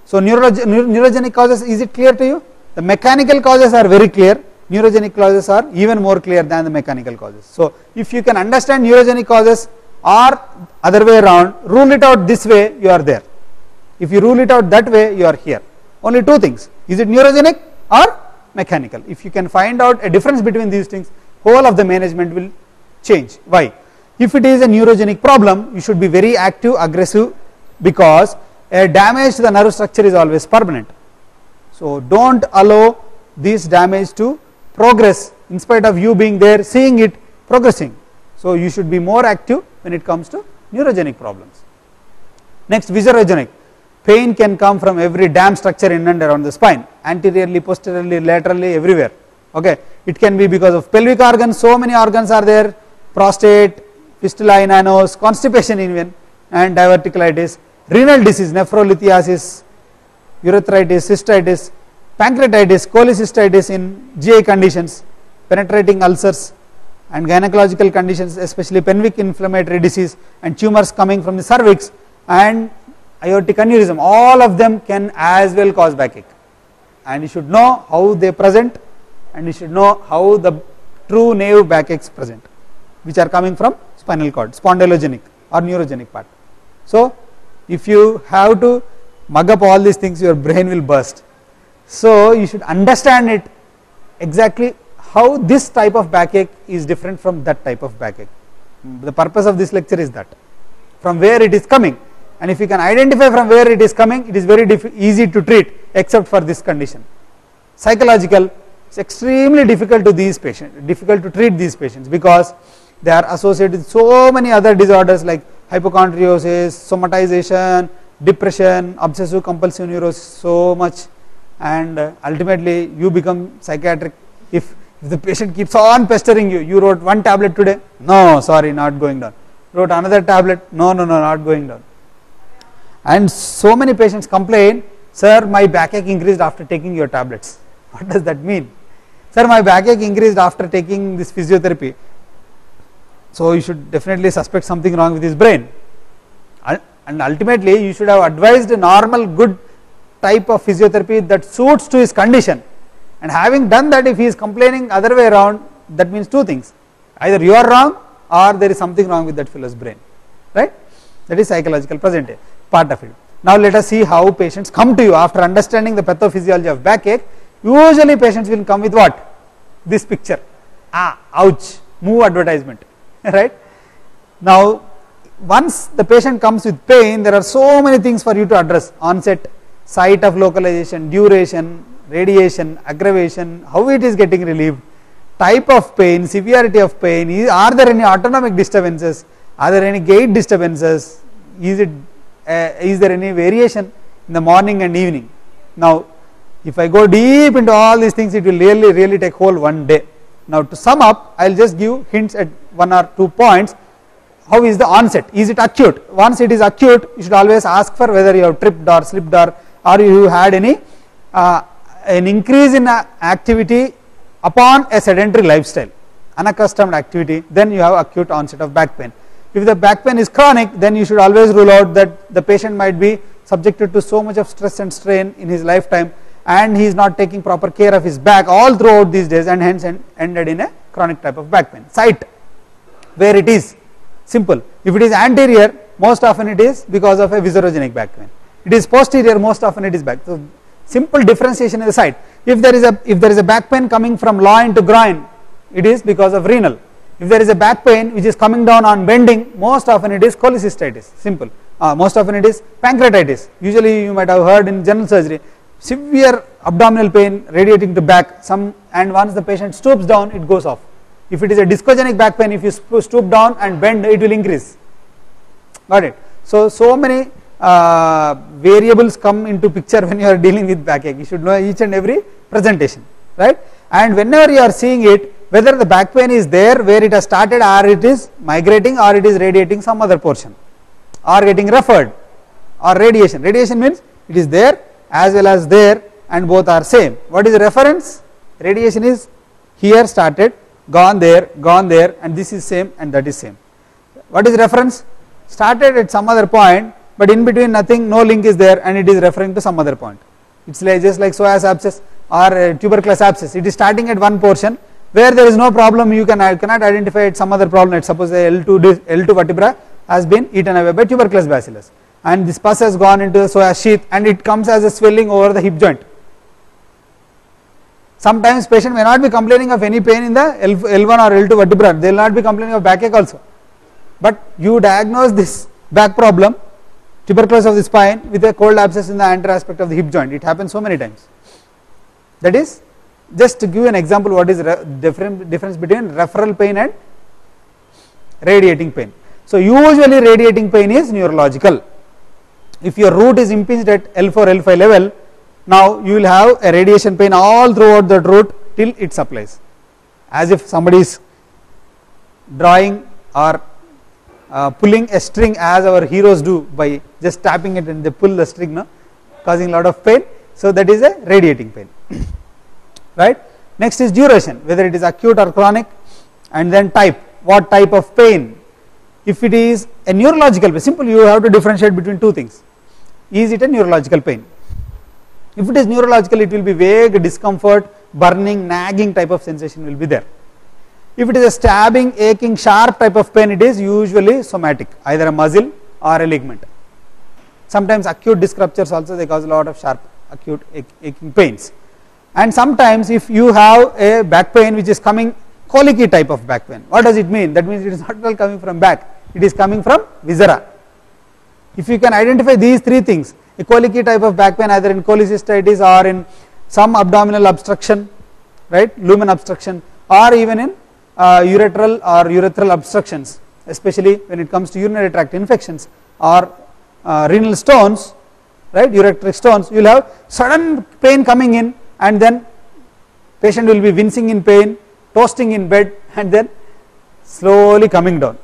So neurogenic causes, is it clear to you? The mechanical causes are very clear, neurogenic causes are even more clear than the mechanical causes. So if you can understand neurogenic causes or other way around, rule it out this way, you are there. If you rule it out that way, you are here. Only two things, is it neurogenic or mechanical? If you can find out a difference between these things, whole of the management will change. Why? If it is a neurogenic problem, you should be very active, aggressive, because a damage to the nerve structure is always permanent. So don't allow this damage to progress in spite of you being there, seeing it progressing. So you should be more active when it comes to neurogenic problems. Next, viscerogenic. Pain can come from every damn structure in and around the spine, anteriorly, posteriorly, laterally, everywhere. Okay, it can be because of pelvic organs, so many organs are there, prostate, fistula in anus, constipation even, and diverticulitis, renal disease, nephrolithiasis, urethritis, cystitis, pancreatitis, cholecystitis in GI conditions, penetrating ulcers, and gynecological conditions, especially pelvic inflammatory disease and tumors coming from the cervix, and aortic aneurysm, all of them can as well cause backache, and you should know how they present, and you should know how the true nerve backaches present, which are coming from spinal cord, spondylogenic or neurogenic part. So if you have to mug up all these things, your brain will burst. So you should understand it exactly how this type of backache is different from that type of backache. The purpose of this lecture is that, from where it is coming, and if you can identify from where it is coming, it is very easy to treat, except for this condition. Psychological, it's extremely difficult to these patients, difficult to treat these patients, because they are associated with so many other disorders like hypochondrosis, somatization, depression, obsessive compulsive neurosis, so much, and ultimately you become psychiatric. If the patient keeps on pestering you, you wrote one tablet today, no, sorry, not going down. Wrote another tablet, no, not going down. And so many patients complain, sir, my backache increased after taking your tablets. What does that mean? Sir, my backache increased after taking this physiotherapy. So you should definitely suspect something wrong with his brain. And ultimately you should have advised a normal good type of physiotherapy that suits to his condition. And having done that, if he is complaining other way around, that means two things. Either you are wrong or there is something wrong with that fellow's brain. Right? That is psychological presentation, part of it. Now let us see how patients come to you after understanding the pathophysiology of backache. Usually patients will come with what? This picture. Ouch, move advertisement. Right? Now once the patient comes with pain, there are so many things for you to address: onset, site of localization, duration, radiation, aggravation, how it is getting relieved, type of pain, severity of pain, are there any autonomic disturbances, are there any gait disturbances, is there any variation in the morning and evening. Now if I go deep into all these things, it will really take whole one day. Now to sum up, I will just give hints at 1 or 2 points. How is the onset? Is it acute? Once it is acute, you should always ask for whether you have tripped or slipped, or you had any an increase in activity upon a sedentary lifestyle, unaccustomed activity, then you have acute onset of back pain. If the back pain is chronic, then you should always rule out that the patient might be subjected to so much of stress and strain in his lifetime, and he is not taking proper care of his back all throughout these days, and hence ended in a chronic type of back pain. Site, where it is, simple. If it is anterior, most often it is because of a viscerogenic back pain. It is posterior, most often it is back. So simple differentiation in the site. If there is a back pain coming from loin to groin, it is because of renal. If there is a back pain which is coming down on bending, most often it is cholecystitis, simple. Most often it is pancreatitis. Usually you might have heard in general surgery, severe abdominal pain radiating to back, and once the patient stoops down, it goes off. If it is a discogenic back pain, if you stoop down and bend, it will increase. Got it? So many variables come into picture when you are dealing with backache. You should know each and every presentation, right? And whenever you are seeing it, whether the back pain is there where it has started, or it is migrating, or it is radiating some other portion, or getting referred, or radiation. Radiation means it is there as well as there, and both are same. What is the reference? Radiation is here started, gone there, and this is same and that is same. What is reference? Started at some other point, but in between nothing, no link is there, and it is referring to some other point. It's like just like psoas abscess or tuberculous abscess. It is starting at one portion where there is no problem. You cannot identify it some other problem. Let's suppose the L2 vertebra has been eaten away by tuberculous bacillus, and this pus has gone into the psoas sheath, and it comes as a swelling over the hip joint. Sometimes patient may not be complaining of any pain in the L1 or L2 vertebra. They will not be complaining of backache also, but you diagnose this back problem, tuberculosis of the spine, with a cold abscess in the anterior aspect of the hip joint. It happens so many times. That is, just to give an example, what is difference between referral pain and radiating pain. So usually radiating pain is neurological. If your root is impinged at L4, L5 level, now you will have a radiation pain all throughout that root till it supplies, as if somebody is drawing or pulling a string, as our heroes do by just tapping it and they pull the string, no? Causing a lot of pain. So that is a radiating pain. Right. Next is duration, whether it is acute or chronic, and then type, what type of pain. If it is a neurological pain, simple, you have to differentiate between two things. Is it a neurological pain? If it is neurological, it will be vague discomfort, burning, nagging type of sensation will be there. If it is a stabbing, aching, sharp type of pain, it is usually somatic, either a muscle or a ligament. Sometimes acute disc ruptures also, they cause a lot of sharp acute aching pains. And sometimes if you have a back pain which is coming colicky type of back pain, what does it mean? That means it is not at all coming from back, it is coming from viscera. If you can identify these three things, a colicky type of back pain either in cholecystitis or in some abdominal obstruction, right, lumen obstruction, or even in uretral or urethral obstructions, especially when it comes to urinary tract infections or renal stones, right, ureteric stones, you will have sudden pain coming in, and then patient will be wincing in pain, toasting in bed, and then slowly coming down.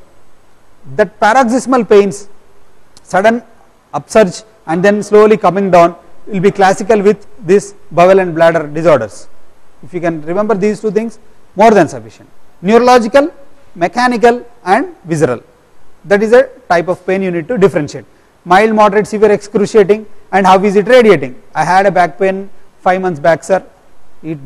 That paroxysmal pains, sudden upsurge and then slowly coming down, will be classical with this bowel and bladder disorders. If you can remember these two things, more than sufficient. Neurological, mechanical and visceral. That is a type of pain you need to differentiate. Mild, moderate, severe, excruciating, and how is it radiating? I had a back pain 5 months back, sir. It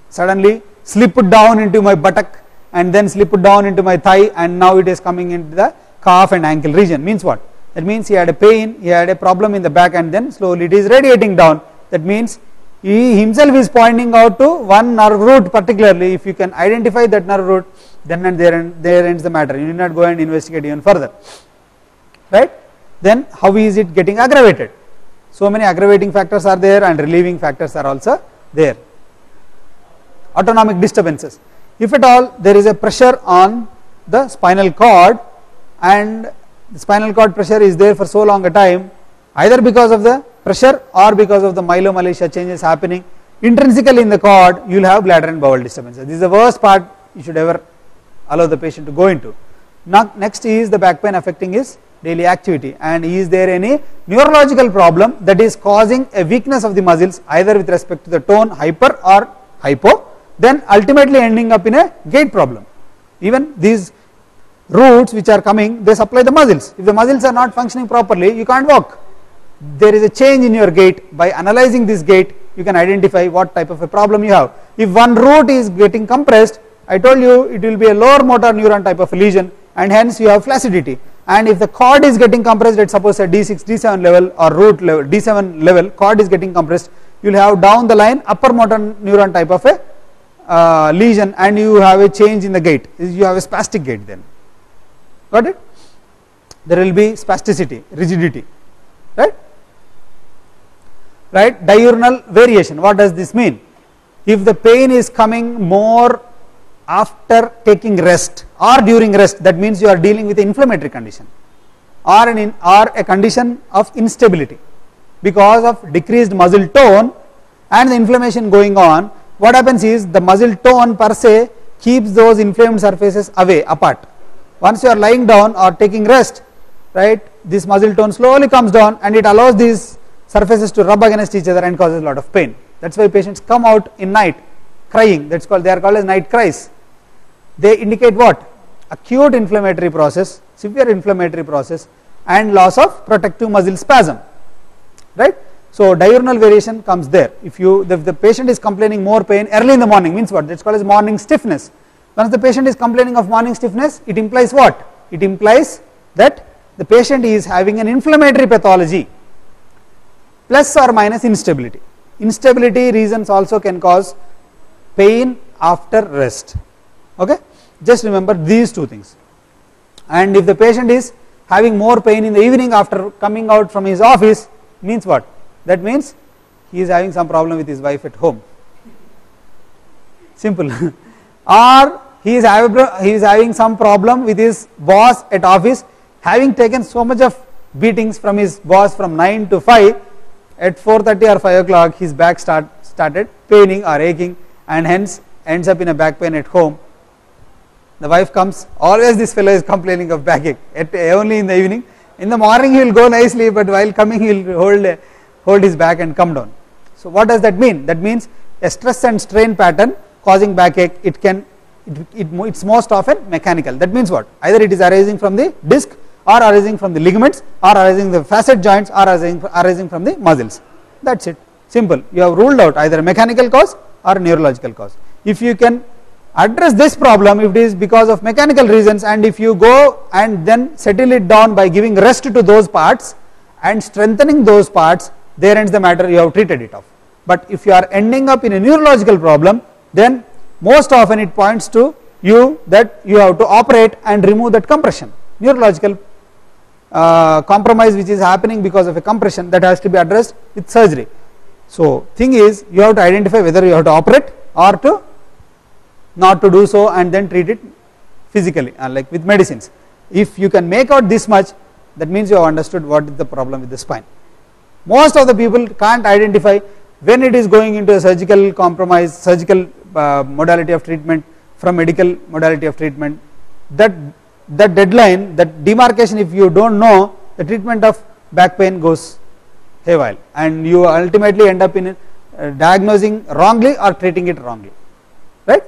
suddenly slipped down into my buttock and then slipped down into my thigh, and now it is coming into the calf and ankle region. Means what? That means he had a pain, he had a problem in the back, and then slowly it is radiating down. That means he himself is pointing out to one nerve root particularly. If you can identify that nerve root, then and there ends the matter. You need not go and investigate even further, right? Then how is it getting aggravated? So many aggravating factors are there and relieving factors are also there. Autonomic disturbances. If at all there is a pressure on the spinal cord, and the spinal cord pressure is there for so long a time, either because of the pressure or because of the myelomalacia changes happening intrinsically in the cord, you will have bladder and bowel disturbances. This is the worst part you should ever allow the patient to go into. Now, next is the back pain affecting his daily activity, and is there any neurological problem that is causing a weakness of the muscles either with respect to the tone, hyper or hypo, then ultimately ending up in a gait problem. Even these roots which are coming, they supply the muscles. If the muscles are not functioning properly, you can't walk. There is a change in your gait. By analyzing this gait, you can identify what type of a problem you have. If one root is getting compressed, I told you it will be a lower motor neuron type of a lesion, and hence you have flaccidity. And if the cord is getting compressed at suppose a D6, D7 level or root level, D7 level, cord is getting compressed, you will have down the line upper motor neuron type of a lesion, and you have a change in the gait. You have a spastic gait then. Got it? There will be spasticity, rigidity, right? Right? Diurnal variation. What does this mean? If the pain is coming more after taking rest or during rest, that means you are dealing with an inflammatory condition or a condition of instability because of decreased muscle tone and the inflammation going on. What happens is the muscle tone per se keeps those inflamed surfaces away, apart. Once you are lying down or taking rest, right, this muscle tone slowly comes down and it allows these surfaces to rub against each other and causes a lot of pain. That's why patients come out in night crying. They are called as night cries. They indicate what? Acute inflammatory process, severe inflammatory process, and loss of protective muscle spasm, right. So diurnal variation comes there. If the patient is complaining more pain early in the morning, means what? That's called as morning stiffness. Once the patient is complaining of morning stiffness, it implies what? It implies that the patient is having an inflammatory pathology plus or minus instability. Instability reasons also can cause pain after rest, okay. Just remember these two things. And if the patient is having more pain in the evening after coming out from his office, means what? That means he is having some problem with his wife at home, simple. Or he is having some problem with his boss at office, having taken so much of beatings from his boss from 9 to 5, at 4:30 or 5 o'clock his back started paining or aching, and hence ends up in a back pain at home. The wife comes, always this fellow is complaining of backache, only in the evening. In the morning he will go nicely, but while coming he will hold his back and come down. So what does that mean? That means a stress and strain pattern causing backache. It's most often mechanical. That means what? Either it is arising from the disc, or arising from the ligaments, or arising the facet joints, or arising from the muscles. That's it, simple. You have ruled out either a mechanical cause or a neurological cause. If you can address this problem, if it is because of mechanical reasons, and if you go and then settle it down by giving rest to those parts and strengthening those parts, there ends the matter, you have treated it off. But if you are ending up in a neurological problem, then most often it points to you that you have to operate and remove that compression. Neurological compromise which is happening because of a compression, that has to be addressed with surgery. So thing is, you have to identify whether you have to operate or to not to do so, and then treat it physically, like with medicines. If you can make out this much, that means you have understood what is the problem with the spine. Most of the people can't identify when it is going into a surgical compromise, surgical modality of treatment from medical modality of treatment. That deadline, that demarcation, if you don't know, the treatment of back pain goes haywire, and you ultimately end up in diagnosing wrongly or treating it wrongly, right.